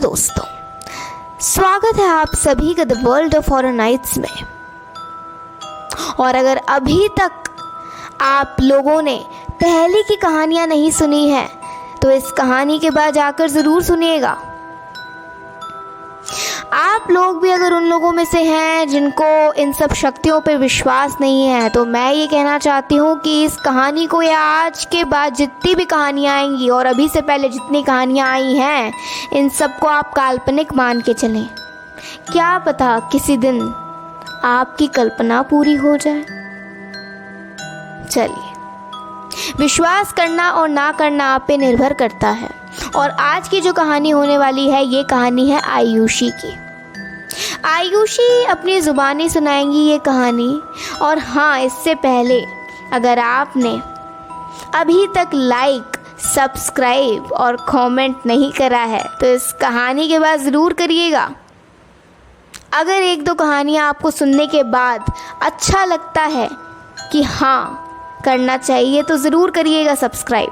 दोस्तों, स्वागत है आप सभी का the world of horror nights में। और अगर अभी तक आप लोगों ने पहले की कहानियाँ नहीं सुनी है तो इस कहानी के बाद जाकर ज़रूर सुनिएगा। आप लोग भी अगर उन लोगों में से हैं जिनको इन सब शक्तियों पे विश्वास नहीं है तो मैं ये कहना चाहती हूँ कि इस कहानी को या आज के बाद जितनी भी कहानियाँ आएंगी और अभी से पहले जितनी कहानियाँ आई हैं इन सबको आप काल्पनिक मान के चलें। क्या पता किसी दिन आपकी कल्पना पूरी हो जाए। चलिए, विश्वास करना और ना करना आप पे निर्भर करता है। और आज की जो कहानी होने वाली है ये कहानी है आयुषी की। आयुषी अपनी ज़ुबानी सुनाएंगी ये कहानी। और हाँ, इससे पहले अगर आपने अभी तक लाइक, सब्सक्राइब और कमेंट नहीं करा है तो इस कहानी के बाद ज़रूर करिएगा। अगर एक दो कहानियाँ आपको सुनने के बाद अच्छा लगता है कि हाँ करना चाहिए तो ज़रूर करिएगा सब्सक्राइब,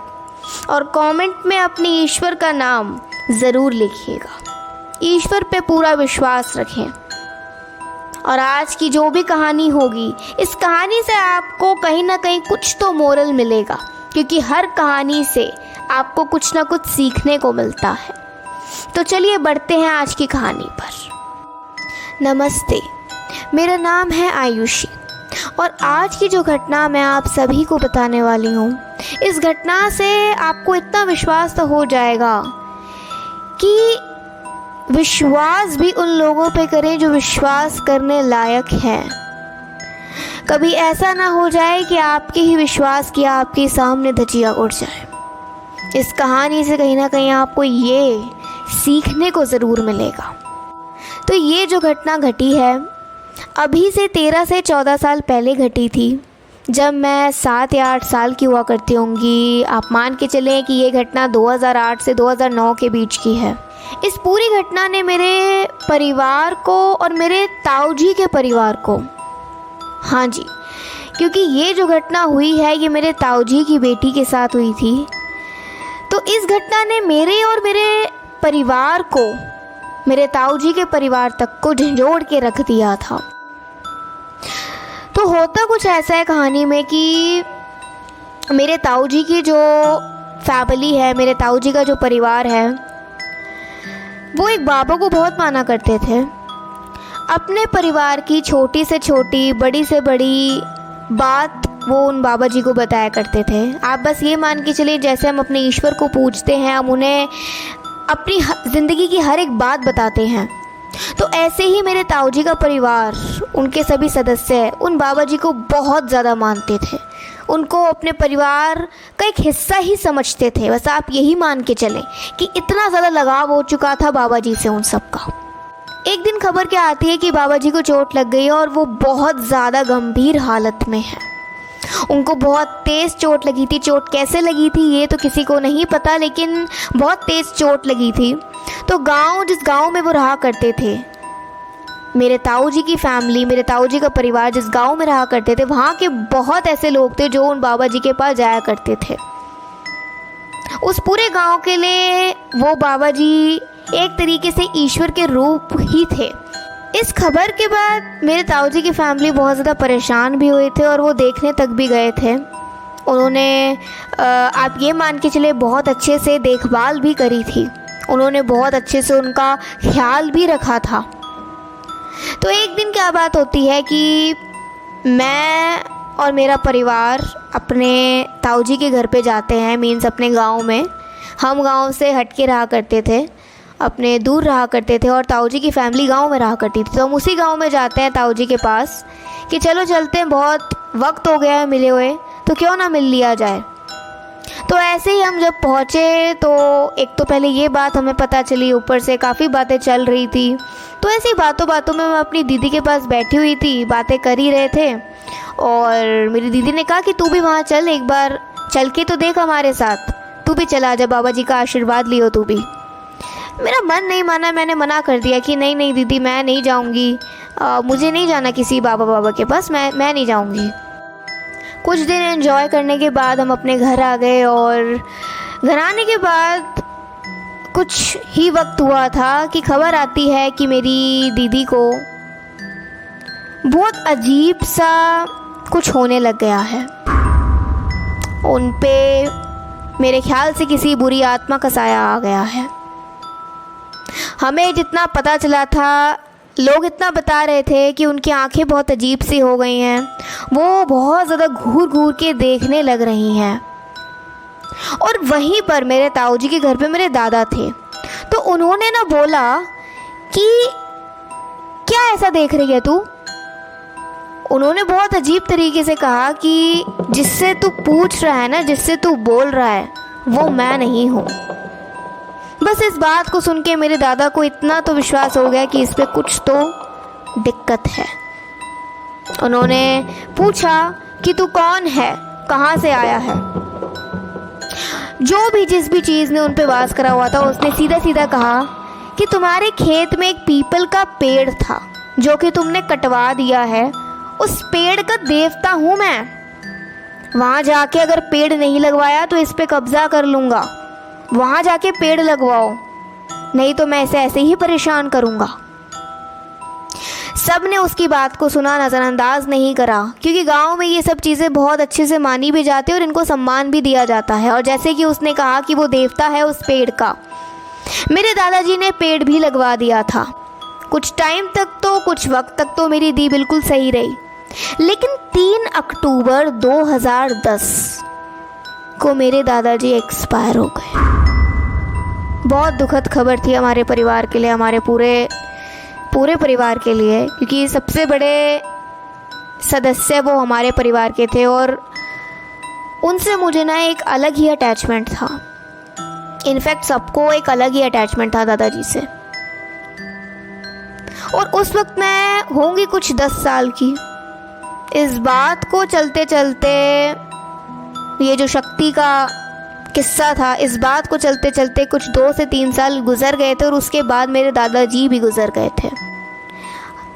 और कमेंट में अपने ईश्वर का नाम ज़रूर लिखिएगा। ईश्वर पे पूरा विश्वास रखें। और आज की जो भी कहानी होगी, इस कहानी से आपको कहीं ना कहीं कुछ तो मोरल मिलेगा, क्योंकि हर कहानी से आपको कुछ ना कुछ सीखने को मिलता है। तो चलिए बढ़ते हैं आज की कहानी पर। नमस्ते, मेरा नाम है आयुषी और आज की जो घटना मैं आप सभी को बताने वाली हूँ, इस घटना से आपको इतना विश्वास तो हो जाएगा कि विश्वास भी उन लोगों पे करें जो विश्वास करने लायक हैं। कभी ऐसा ना हो जाए कि आपके ही विश्वास की आपके सामने धजिया उड़ जाए। इस कहानी से कहीं ना कहीं आपको ये सीखने को ज़रूर मिलेगा। तो ये जो घटना घटी है अभी से 13 से 14 साल पहले घटी थी, जब मैं 7 या 8 साल की हुआ करती होंगी। आप मान के चलें कि ये घटना 2008 से 2009 के बीच की है। इस पूरी घटना ने मेरे परिवार को और मेरे ताऊजी के परिवार को, हाँ जी, क्योंकि ये जो घटना हुई है ये मेरे ताऊजी की बेटी के साथ हुई थी, तो इस घटना ने मेरे और मेरे परिवार को, मेरे ताऊजी के परिवार तक को झंझोड़ के रख दिया था। तो होता कुछ ऐसा है कहानी में कि मेरे ताऊजी की जो फैमिली है, मेरे ताऊजी का जो परिवार है, वो एक बाबा को बहुत माना करते थे। अपने परिवार की छोटी से छोटी, बड़ी से बड़ी बात वो उन बाबा जी को बताया करते थे। आप बस ये मान के चलिए जैसे हम अपने ईश्वर को पूजते हैं, हम उन्हें अपनी ज़िंदगी की हर एक बात बताते हैं, तो ऐसे ही मेरे ताऊजी का परिवार, उनके सभी सदस्य उन बाबा जी को बहुत ज़्यादा मानते थे। उनको अपने परिवार का एक हिस्सा ही समझते थे। बस आप यही मान के चलें कि इतना ज़्यादा लगाव हो चुका था बाबा जी से उन सब का। एक दिन खबर क्या आती है कि बाबा जी को चोट लग गई और वो बहुत ज़्यादा गंभीर हालत में है। उनको बहुत तेज़ चोट लगी थी। चोट कैसे लगी थी ये तो किसी को नहीं पता, लेकिन बहुत तेज़ चोट लगी थी। तो जिस गांव में वो रहा करते थे, मेरे ताऊजी की फैमिली, मेरे ताऊजी का परिवार जिस गांव में रहा करते थे, वहाँ के बहुत ऐसे लोग थे जो उन बाबा जी के पास जाया करते थे। उस पूरे गांव के लिए वो बाबा जी एक तरीके से ईश्वर के रूप ही थे। इस खबर के बाद मेरे ताऊजी की फैमिली बहुत ज़्यादा परेशान भी हुए थे और वो देखने तक भी गए थे। उन्होंने आप ये मान के चले बहुत अच्छे से देखभाल भी करी थी। उन्होंने बहुत अच्छे से उनका ख्याल भी रखा था। तो एक दिन क्या बात होती है कि मैं और मेरा परिवार अपने ताऊजी के घर पे जाते हैं, मीन्स अपने गांव में। हम गांव से हट के रहा करते थे, अपने दूर रहा करते थे, और ताऊजी की फैमिली गांव में रहा करती थी। तो हम उसी गांव में जाते हैं ताऊजी के पास कि चलो चलते हैं, बहुत वक्त हो गया है मिले हुए, तो क्यों ना मिल लिया जाए। तो ऐसे ही हम जब पहुँचे तो एक तो पहले ये बात हमें पता चली, ऊपर से काफ़ी बातें चल रही थी। तो ऐसी बातों बातों में मैं अपनी दीदी के पास बैठी हुई थी, बातें कर ही रहे थे, और मेरी दीदी ने कहा कि तू भी वहाँ चल, एक बार चल के तो देख हमारे साथ, तू भी चला जा, बाबा जी का आशीर्वाद लियो तू भी। मेरा मन नहीं माना, मैंने मना कर दिया कि नहीं नहीं दीदी, मैं नहीं जाऊँगी, मुझे नहीं जाना किसी बाबा के पास, मैं नहीं जाऊँगी। कुछ दिन एंजॉय करने के बाद हम अपने घर आ गए, और घर आने के बाद कुछ ही वक्त हुआ था कि खबर आती है कि मेरी दीदी को बहुत अजीब सा कुछ होने लग गया है। उन पे मेरे ख्याल से किसी बुरी आत्मा का साया आ गया है। हमें जितना पता चला था, लोग इतना बता रहे थे कि उनकी आंखें बहुत अजीब सी हो गई हैं, वो बहुत ज़्यादा घूर घूर के देखने लग रही हैं। और वहीं पर मेरे ताऊजी के घर पे मेरे दादा थे, तो उन्होंने ना बोला कि क्या ऐसा देख रही है तू। उन्होंने बहुत अजीब तरीके से कहा कि जिससे तू पूछ रहा है ना, जिससे तू बोल रहा है, वो मैं नहीं हूँ। बस इस बात को सुन के मेरे दादा को इतना तो विश्वास हो गया कि इस पे कुछ तो दिक्कत है। उन्होंने पूछा कि तू कौन है, कहाँ से आया है। जो भी जिस भी चीज़ ने उन पे वास करा हुआ था, उसने सीधा सीधा कहा कि तुम्हारे खेत में एक पीपल का पेड़ था जो कि तुमने कटवा दिया है, उस पेड़ का देवता हूँ मैं। वहाँ जाके अगर पेड़ नहीं लगवाया तो इस पे कब्जा कर लूँगा। वहाँ जाके पेड़ लगवाओ, नहीं तो मैं इसे ऐसे ही परेशान करूँगा। सब ने उसकी बात को सुना, नज़रअंदाज नहीं करा, क्योंकि गांव में ये सब चीज़ें बहुत अच्छे से मानी भी जाती है और इनको सम्मान भी दिया जाता है। और जैसे कि उसने कहा कि वो देवता है उस पेड़ का, मेरे दादाजी ने पेड़ भी लगवा दिया था। कुछ टाइम तक तो, कुछ वक्त तक तो मेरी दी बिल्कुल सही रही, लेकिन 3 अक्टूबर 2010 को मेरे दादाजी एक्सपायर हो गए। बहुत दुखद खबर थी हमारे परिवार के लिए, हमारे पूरे परिवार के लिए, क्योंकि सबसे बड़े सदस्य वो हमारे परिवार के थे और उनसे मुझे ना एक अलग ही अटैचमेंट था। इनफैक्ट सबको एक अलग ही अटैचमेंट था दादाजी से। और उस वक्त मैं होंगी कुछ 10 साल की। इस बात को चलते चलते, ये जो शक्ति का किस्सा था, इस बात को चलते चलते कुछ 2 से 3 साल गुजर गए थे और उसके बाद मेरे दादाजी भी गुजर गए थे।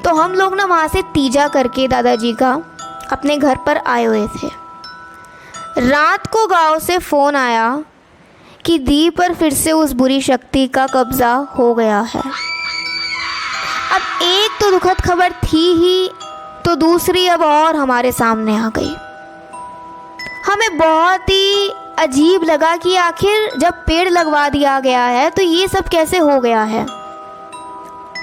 तो हम लोग ना वहाँ से तीजा करके दादाजी का अपने घर पर आए हुए थे। रात को गांव से फ़ोन आया कि दी पर फिर से उस बुरी शक्ति का कब्ज़ा हो गया है। अब एक तो दुखद खबर थी ही, तो दूसरी अब और हमारे सामने आ गई। हमें बहुत ही अजीब लगा कि आखिर जब पेड़ लगवा दिया गया है तो ये सब कैसे हो गया है।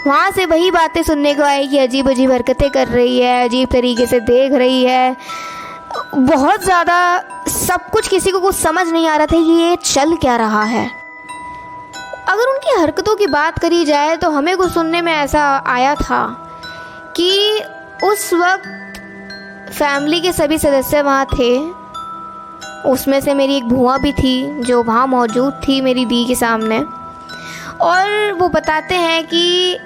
वहाँ से वही बातें सुनने को आई कि अजीब अजीब हरकतें कर रही है, अजीब तरीके से देख रही है। बहुत ज़्यादा सब कुछ, किसी को कुछ समझ नहीं आ रहा था कि ये चल क्या रहा है। अगर उनकी हरकतों की बात करी जाए तो हमें कुछ सुनने में ऐसा आया था कि उस वक्त फैमिली के सभी सदस्य वहाँ थे। उसमें से मेरी एक भूआ भी थी जो वहाँ मौजूद थी मेरी दी के सामने, और वो बताते हैं कि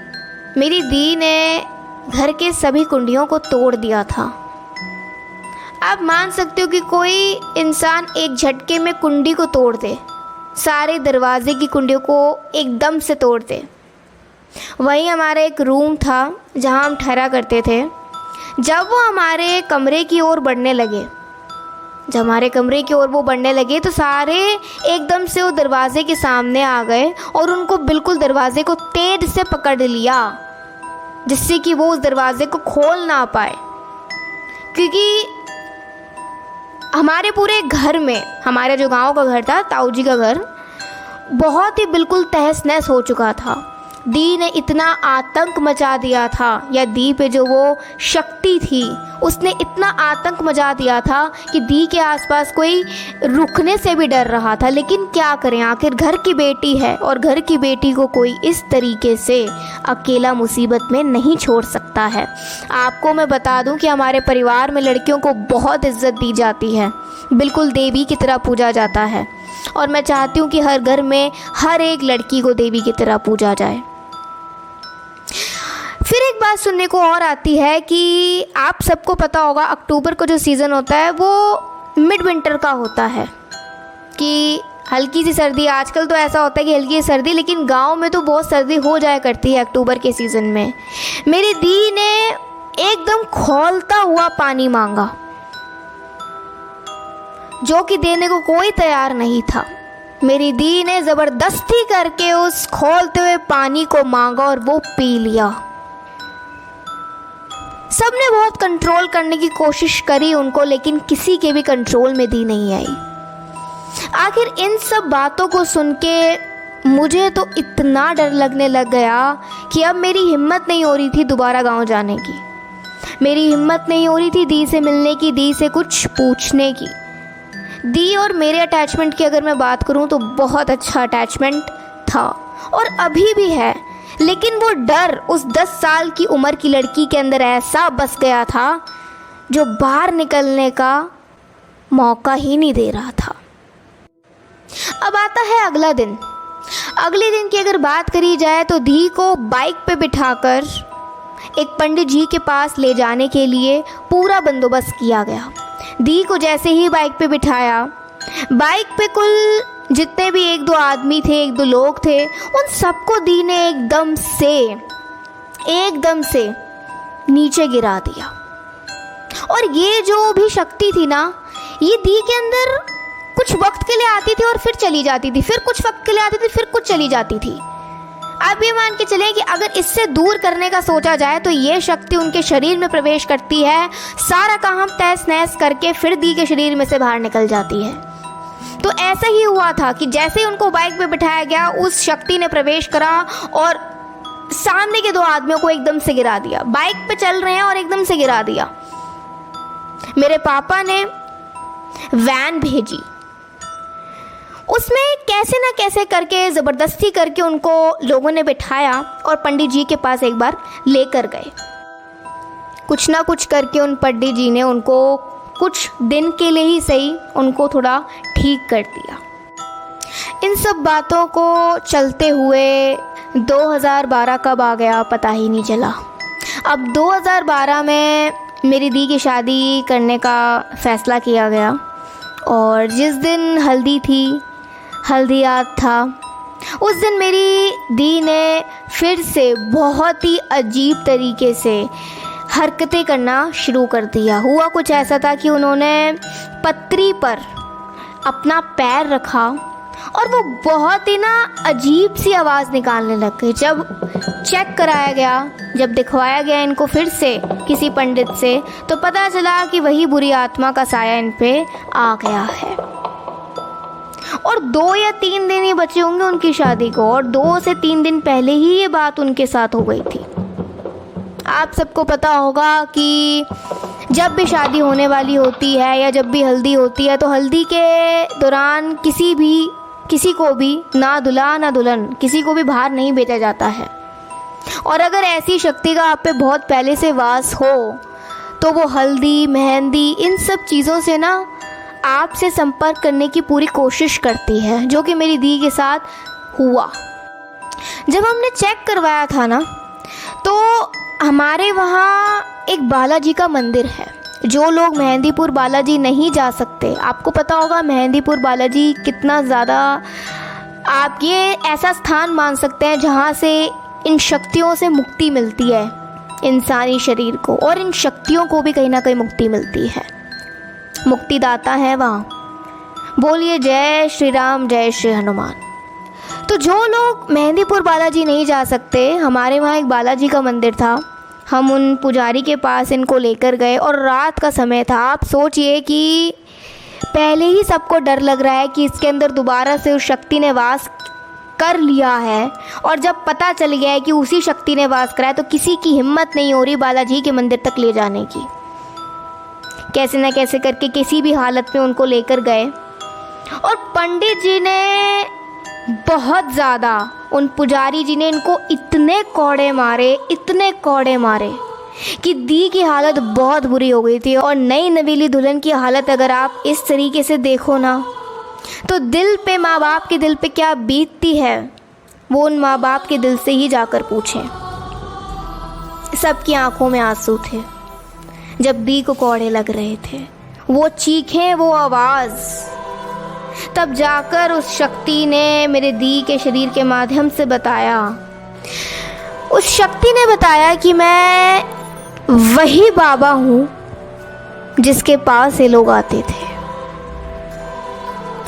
मेरी दी ने घर के सभी कुंडियों को तोड़ दिया था। आप मान सकते हो कि कोई इंसान एक झटके में कुंडी को तोड़ दे, सारे दरवाजे की कुंडियों को एकदम से तोड़ दे। वहीं हमारा एक रूम था जहाँ हम ठहरा करते थे। जब वो हमारे कमरे की ओर बढ़ने लगे, तो सारे एकदम से वो दरवाजे के सामने आ गए और उनको बिल्कुल दरवाजे को तेज से पकड़ लिया, जिससे कि वो उस दरवाजे को खोल ना पाए। क्योंकि हमारे पूरे घर में, हमारे जो गांव का घर था, ताऊ जी का घर, बहुत ही बिल्कुल तहस नहस हो चुका था। दी ने इतना आतंक मचा दिया था, या दी पे जो वो शक्ति थी उसने इतना आतंक मचा दिया था कि दी के आसपास कोई रुकने से भी डर रहा था। लेकिन क्या करें, आखिर घर की बेटी है और घर की बेटी को कोई इस तरीके से अकेला मुसीबत में नहीं छोड़ सकता है। आपको मैं बता दूं कि हमारे परिवार में लड़कियों को बहुत इज्जत दी जाती है, बिल्कुल देवी की तरह पूजा जाता है। और मैं चाहती हूँ कि हर घर में हर एक लड़की को देवी की तरह पूजा जाए। फिर एक बात सुनने को और आती है कि आप सबको पता होगा, अक्टूबर का जो सीज़न होता है वो मिड विंटर का होता है, कि हल्की सी सर्दी। आजकल तो ऐसा होता है कि हल्की सी सर्दी, लेकिन गांव में तो बहुत सर्दी हो जाया करती है अक्टूबर के सीज़न में। मेरी दी ने एकदम खौलता हुआ पानी मांगा, जो कि देने को कोई तैयार नहीं था। मेरी दी ने ज़बरदस्ती करके उस खौलते हुए पानी को मांगा और वो पी लिया। सबने बहुत कंट्रोल करने की कोशिश करी उनको, लेकिन किसी के भी कंट्रोल में दी नहीं आई। आखिर इन सब बातों को सुन के मुझे तो इतना डर लगने लग गया कि अब मेरी हिम्मत नहीं हो रही थी दोबारा गांव जाने की। मेरी हिम्मत नहीं हो रही थी दी से मिलने की, दी से कुछ पूछने की। दी और मेरे अटैचमेंट की अगर मैं बात करूं तो बहुत अच्छा अटैचमेंट था और अभी भी है, लेकिन वो डर उस 10 साल की उम्र की लड़की के अंदर ऐसा बस गया था जो बाहर निकलने का मौका ही नहीं दे रहा था। अब आता है अगला दिन। अगले दिन की अगर बात करी जाए तो दी को बाइक पे बिठाकर एक पंडित जी के पास ले जाने के लिए पूरा बंदोबस्त किया गया। दी को जैसे ही बाइक पे बिठाया, बाइक पे कुल जितने भी 1-2 आदमी थे, 1-2 लोग थे, उन सबको दी ने एकदम से नीचे गिरा दिया। और ये जो भी शक्ति थी ना, ये दी के अंदर कुछ वक्त के लिए आती थी और फिर चली जाती थी, फिर कुछ वक्त के लिए आती थी, फिर कुछ चली जाती थी। आप ये मान के चलें कि अगर इससे दूर करने का सोचा जाए तो ये शक्ति उनके शरीर में प्रवेश करती है, सारा काम तहस नहस करके फिर दी के शरीर में से बाहर निकल जाती है। तो ऐसा ही हुआ था कि जैसे ही उनको बाइक पे बिठाया गया, उस शक्ति ने प्रवेश करा और सामने के 2 आदमियों को एकदम से गिरा दिया। बाइक पे चल रहे हैं और एकदम से गिरा दिया। मेरे पापा ने वैन भेजी, उसमें कैसे ना कैसे करके ज़बरदस्ती करके उनको लोगों ने बिठाया और पंडित जी के पास एक बार लेकर गए। कुछ ना कुछ करके उन पंडित जी ने उनको कुछ दिन के लिए ही सही उनको थोड़ा ठीक कर दिया। इन सब बातों को चलते हुए 2012 कब आ गया पता ही नहीं चला। अब 2012 में मेरी दी की शादी करने का फ़ैसला किया गया और जिस दिन हल्दी थी, हल्दी याद था, उस दिन मेरी दी ने फिर से बहुत ही अजीब तरीके से हरकतें करना शुरू कर दिया। हुआ कुछ ऐसा था कि उन्होंने पतरी पर अपना पैर रखा और वो बहुत ही ना अजीब सी आवाज़ निकालने लग गई। जब चेक कराया गया, जब दिखवाया गया इनको फिर से किसी पंडित से, तो पता चला कि वही बुरी आत्मा का साया इन पे आ गया है। और 2 या 3 दिन ही बचे होंगे उनकी शादी को, और 2 से 3 दिन पहले ही ये बात उनके साथ हो गई थी। आप सबको पता होगा कि जब भी शादी होने वाली होती है या जब भी हल्दी होती है तो हल्दी के दौरान किसी को भी ना दूल्हा ना दुल्हन किसी को भी बाहर नहीं भेजा जाता है। और अगर ऐसी शक्ति का आप पे बहुत पहले से वास हो तो वो हल्दी, मेहंदी, इन सब चीज़ों से ना आपसे संपर्क करने की पूरी कोशिश करती है, जो कि मेरी दी के साथ हुआ। जब हमने चेक करवाया था ना, तो हमारे वहाँ एक बालाजी का मंदिर है। जो लोग मेहंदीपुर बालाजी नहीं जा सकते, आपको पता होगा मेहंदीपुर बालाजी कितना ज़्यादा, आप ये ऐसा स्थान मान सकते हैं जहाँ से इन शक्तियों से मुक्ति मिलती है इंसानी शरीर को, और इन शक्तियों को भी कहीं ना कहीं मुक्ति मिलती है। मुक्तिदाता है वहाँ। बोलिए जय श्री राम, जय श्री हनुमान। तो जो लोग मेहंदीपुर बालाजी नहीं जा सकते, हमारे वहाँ एक बालाजी का मंदिर था। हम उन पुजारी के पास इनको लेकर गए और रात का समय था। आप सोचिए कि पहले ही सबको डर लग रहा है कि इसके अंदर दोबारा से उस शक्ति ने वास कर लिया है, और जब पता चल गया है कि उसी शक्ति ने वास करा है तो किसी की हिम्मत नहीं हो रही बालाजी के मंदिर तक ले जाने की। कैसे न कैसे करके किसी भी हालत में उनको लेकर गए, और पंडित जी ने बहुत ज़्यादा, उन पुजारी जी ने इनको इतने कोड़े मारे कि दी की हालत बहुत बुरी हो गई थी। और नई नवीली दुल्हन की हालत अगर आप इस तरीके से देखो ना, तो दिल पे, माँ बाप के दिल पे क्या बीतती है वो उन माँ बाप के दिल से ही जाकर पूछें। सबकी आंखों में आंसू थे जब दी को कोड़े लग रहे थे। वो चीखें, वो आवाज़, तब जाकर उस शक्ति ने मेरे दी के शरीर के माध्यम से बताया, उस शक्ति ने बताया कि मैं वही बाबा हूँ जिसके पास ये लोग आते थे।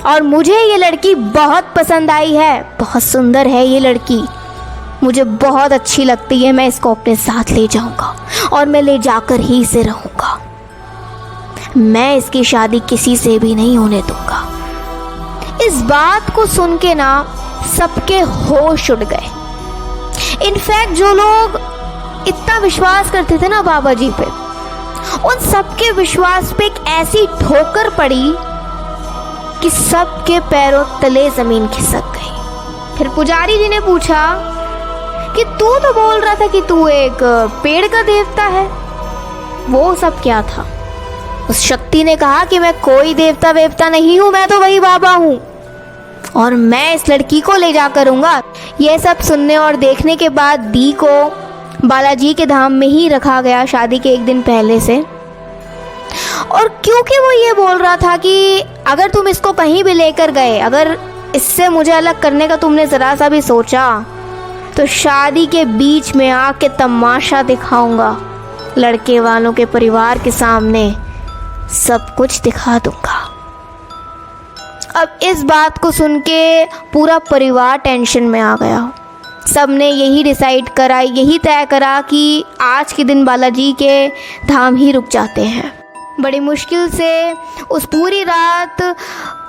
और मुझे ये लड़की बहुत पसंद आई है, बहुत सुंदर है ये लड़की, मुझे बहुत अच्छी लगती है, मैं इसको अपने साथ ले जाऊंगा और मैं ले जाकर ही इसे रहूंगा, मैं इसकी शादी किसी से भी नहीं होने दूंगा। इस बात को सुन के ना सबके होश उड़ गए। इनफैक्ट जो लोग इतना विश्वास करते थे ना बाबा जी पे, उन सबके विश्वास पे एक ऐसी ठोकर पड़ी कि सबके पैरों तले जमीन खिसक गई। फिर पुजारी जी ने पूछा कि तू तो बोल रहा था कि तू एक पेड़ का देवता है, वो सब क्या था? उस शक्ति ने कहा कि मैं कोई देवता वेवता नहीं हूं, मैं तो वही बाबा हूं और मैं इस लड़की को ले जा करूंगा। यह सब सुनने और देखने के बाद दी को बालाजी के धाम में ही रखा गया शादी के एक दिन पहले से। और क्योंकि वो ये बोल रहा था कि अगर तुम इसको कहीं भी लेकर गए, अगर इससे मुझे अलग करने का तुमने ज़रा सा भी सोचा, तो शादी के बीच में आके तमाशा दिखाऊंगा, लड़के वालों के परिवार के सामने सब कुछ दिखा दूंगा। अब इस बात को सुन के पूरा परिवार टेंशन में आ गया। सबने यही डिसाइड करा, यही तय करा कि आज के दिन बालाजी के धाम ही रुक जाते हैं। बड़ी मुश्किल से उस पूरी रात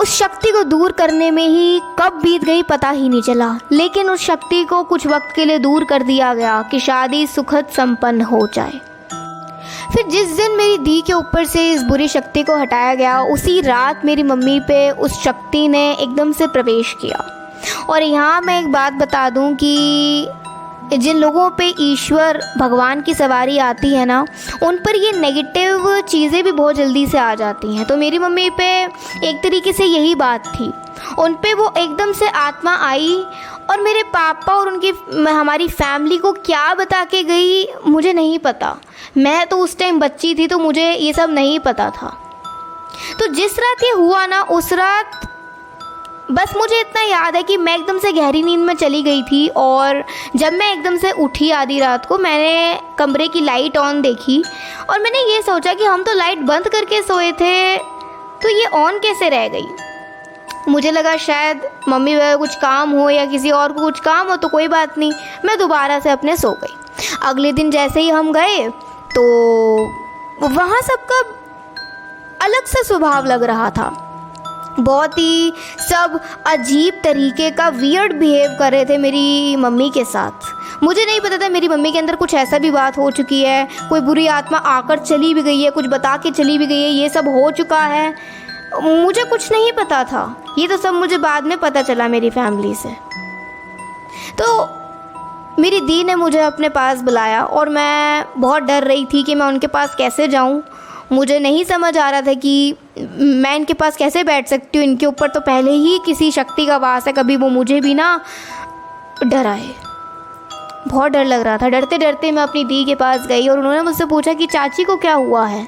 उस शक्ति को दूर करने में ही कब बीत गई पता ही नहीं चला, लेकिन उस शक्ति को कुछ वक्त के लिए दूर कर दिया गया कि शादी सुखद संपन्न हो जाए। फिर जिस दिन मेरी दी के ऊपर से इस बुरी शक्ति को हटाया गया, उसी रात मेरी मम्मी पे उस शक्ति ने एकदम से प्रवेश किया। और यहाँ मैं एक बात बता दूँ कि जिन लोगों पे ईश्वर भगवान की सवारी आती है ना, उन पर ये नेगेटिव चीज़ें भी बहुत जल्दी से आ जाती हैं। तो मेरी मम्मी पे एक तरीके से यही बात थी, उन पे वो एकदम से आत्मा आई और मेरे पापा और उनकी हमारी फैमिली को क्या बता के गई मुझे नहीं पता। मैं तो उस टाइम बच्ची थी, तो मुझे ये सब नहीं पता था। तो जिस रात ये हुआ ना, उस रात बस मुझे इतना याद है कि मैं एकदम से गहरी नींद में चली गई थी और जब मैं एकदम से उठी आधी रात को, मैंने कमरे की लाइट ऑन देखी और मैंने ये सोचा कि हम तो लाइट बंद करके सोए थे, तो ये ऑन कैसे रह गई। मुझे लगा शायद मम्मी वगैरह कुछ काम हो या किसी और को कुछ काम हो, तो कोई बात नहीं, मैं दोबारा से अपने सो गई। अगले दिन जैसे ही हम गए तो वहाँ सबका अलग सा स्वभाव लग रहा था, बहुत ही सब अजीब तरीके का वियर्ड बिहेव कर रहे थे मेरी मम्मी के साथ। मुझे नहीं पता था मेरी मम्मी के अंदर कुछ ऐसा भी बात हो चुकी है, कोई बुरी आत्मा आकर चली भी गई है, कुछ बता के चली भी गई है, ये सब हो चुका है, मुझे कुछ नहीं पता था। ये तो सब मुझे बाद में पता चला मेरी फैमिली से। तो मेरी दी ने मुझे अपने पास बुलाया और मैं बहुत डर रही थी कि मैं उनके पास कैसे जाऊं। मुझे नहीं समझ आ रहा था कि मैं इनके पास कैसे बैठ सकती हूँ, इनके ऊपर तो पहले ही किसी शक्ति का वास है, कभी वो मुझे भी ना डराए। बहुत डर लग रहा था। डरते डरते मैं अपनी दी के पास गई और उन्होंने मुझसे पूछा कि चाची को क्या हुआ है।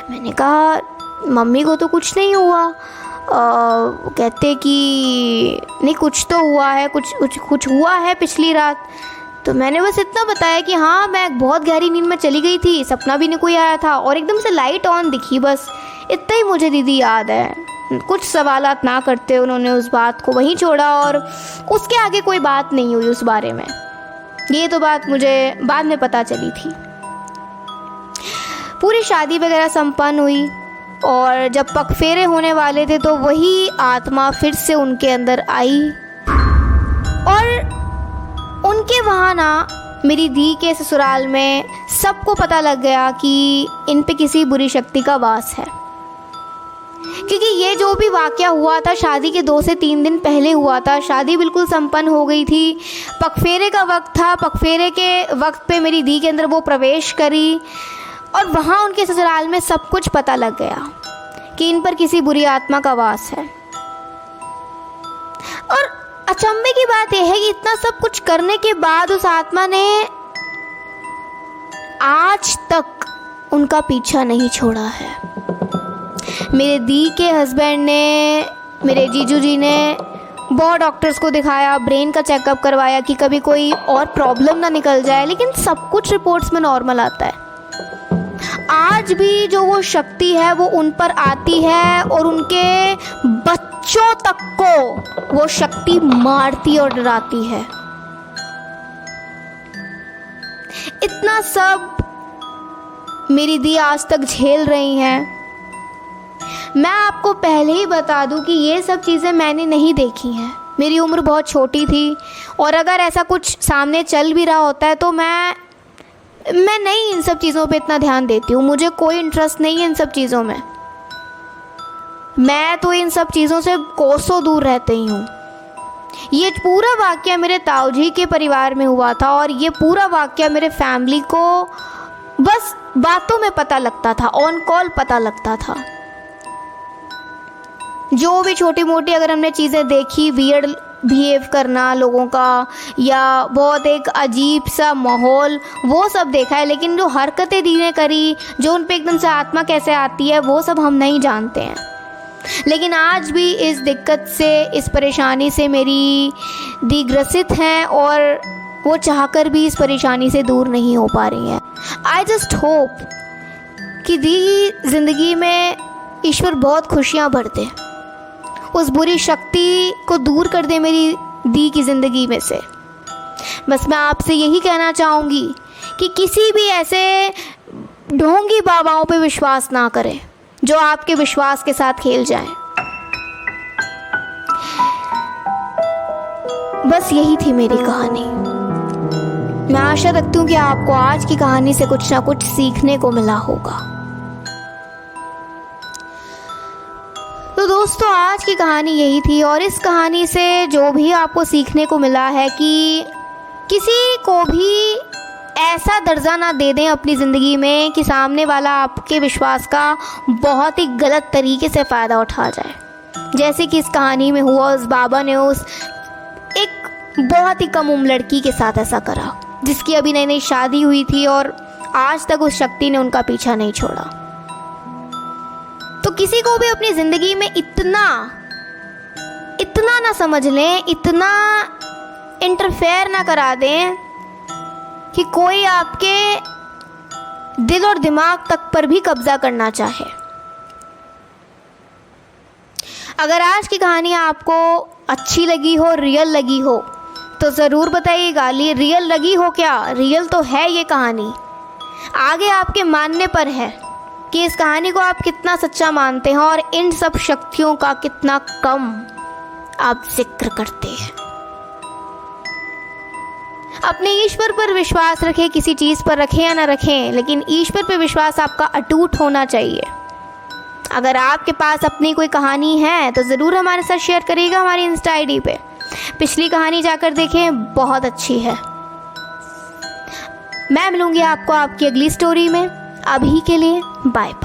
मैंने कहा मम्मी को तो कुछ नहीं हुआ। कहते कि नहीं कुछ तो हुआ है, कुछ हुआ है पिछली रात। तो मैंने बस इतना बताया कि हाँ मैं बहुत गहरी नींद में चली गई थी, सपना भी नहीं कोई आया था और एकदम से लाइट ऑन दिखी, बस इतना ही मुझे दीदी याद है। कुछ सवालात ना करते उन्होंने उस बात को वहीं छोड़ा और उसके आगे कोई बात नहीं हुई उस बारे में। ये तो बात मुझे बाद में पता चली थी। पूरी शादी वगैरह संपन्न हुई और जब पगफेरे होने वाले थे तो वही आत्मा फिर से उनके अंदर आई और उनके वहाँ ना मेरी दी के ससुराल में सबको पता लग गया कि इन पे किसी बुरी शक्ति का वास है। क्योंकि ये जो भी वाक़या हुआ था शादी के 2 से 3 दिन पहले हुआ था। शादी बिल्कुल संपन्न हो गई थी, पगफेरे का वक्त था। पगफेरे के वक्त पे मेरी दी के अंदर वो प्रवेश करी और वहाँ उनके ससुराल में सब कुछ पता लग गया कि इन पर किसी बुरी आत्मा का वास है। और अचंभे की बात यह है कि इतना सब कुछ करने के बाद उस आत्मा ने आज तक उनका पीछा नहीं छोड़ा है। मेरे दी के हस्बैंड ने, मेरे जीजू जी ने बहुत डॉक्टर्स को दिखाया, ब्रेन का चेकअप करवाया कि कभी कोई और प्रॉब्लम ना निकल जाए, लेकिन सब कुछ रिपोर्ट्स में नॉर्मल आता है। आज भी जो वो शक्ति है वो उन पर आती है और उनके बच्चों तक को वो शक्ति मारती और डराती है। इतना सब मेरी दी आज तक झेल रही हैं। मैं आपको पहले ही बता दूं कि ये सब चीज़ें मैंने नहीं देखी हैं। मेरी उम्र बहुत छोटी थी और अगर ऐसा कुछ सामने चल भी रहा होता है तो मैं नहीं इन सब चीज़ों पे इतना ध्यान देती हूँ। मुझे कोई इंटरेस्ट नहीं है इन सब चीज़ों में। मैं तो इन सब चीज़ों से कोसों दूर रहती हूँ। ये पूरा वाक़या मेरे ताऊजी के परिवार में हुआ था और ये पूरा वाक़या मेरे फैमिली को बस बातों में पता लगता था, ऑन कॉल पता लगता था। जो भी छोटी मोटी अगर हमने चीज़ें देखी, वियर्ड बिहेव करना लोगों का या बहुत एक अजीब सा माहौल, वो सब देखा है। लेकिन जो हरकतें दी ने करी, जो उन पे एकदम से आत्मा कैसे आती है, वो सब हम नहीं जानते हैं। लेकिन आज भी इस दिक्कत से, इस परेशानी से मेरी दी ग्रसित हैं और वो चाहकर भी इस परेशानी से दूर नहीं हो पा रही हैं। आई जस्ट होप कि दी ज़िंदगी में ईश्वर बहुत खुशियाँ भर दे, उस बुरी शक्ति को दूर कर दे मेरी दी की ज़िंदगी में से। बस मैं आपसे यही कहना चाहूँगी कि किसी भी ऐसे ढोंगी बाबाओं पे विश्वास ना करें जो आपके विश्वास के साथ खेल जाएं। बस यही थी मेरी कहानी। मैं आशा रखती हूँ कि आपको आज की कहानी से कुछ ना कुछ सीखने को मिला होगा। तो दोस्तों, आज की कहानी यही थी और इस कहानी से जो भी आपको सीखने को मिला है कि किसी को भी ऐसा दर्जा ना दे दें अपनी ज़िंदगी में कि सामने वाला आपके विश्वास का बहुत ही गलत तरीके से फ़ायदा उठा जाए। जैसे कि इस कहानी में हुआ, उस बाबा ने उस एक बहुत ही कम उम्र लड़की के साथ ऐसा करा जिसकी अभी नई नई शादी हुई थी और आज तक उस शक्ति ने उनका पीछा नहीं छोड़ा। तो किसी को भी अपनी ज़िंदगी में इतना ना समझ लें, इतना इंटरफेयर ना करा दें कि कोई आपके दिल और दिमाग तक पर भी कब्जा करना चाहे। अगर आज की कहानी आपको अच्छी लगी हो, रियल लगी हो, तो ज़रूर बताइएगा। रियल लगी हो क्या? रियल तो है ये कहानी। आगे आपके मानने पर है कि इस कहानी को आप कितना सच्चा मानते हैं और इन सब शक्तियों का कितना कम आप जिक्र करते हैं। अपने ईश्वर पर विश्वास रखें, किसी चीज़ पर रखें या ना रखें, लेकिन ईश्वर पर विश्वास आपका अटूट होना चाहिए। अगर आपके पास अपनी कोई कहानी है तो ज़रूर हमारे साथ शेयर करिएगा हमारी इंस्टा आईडी पे। पिछली कहानी जाकर देखें, बहुत अच्छी है। मैं मिलूँगी आपको आपकी अगली स्टोरी में। अभी के लिए बाय बाय।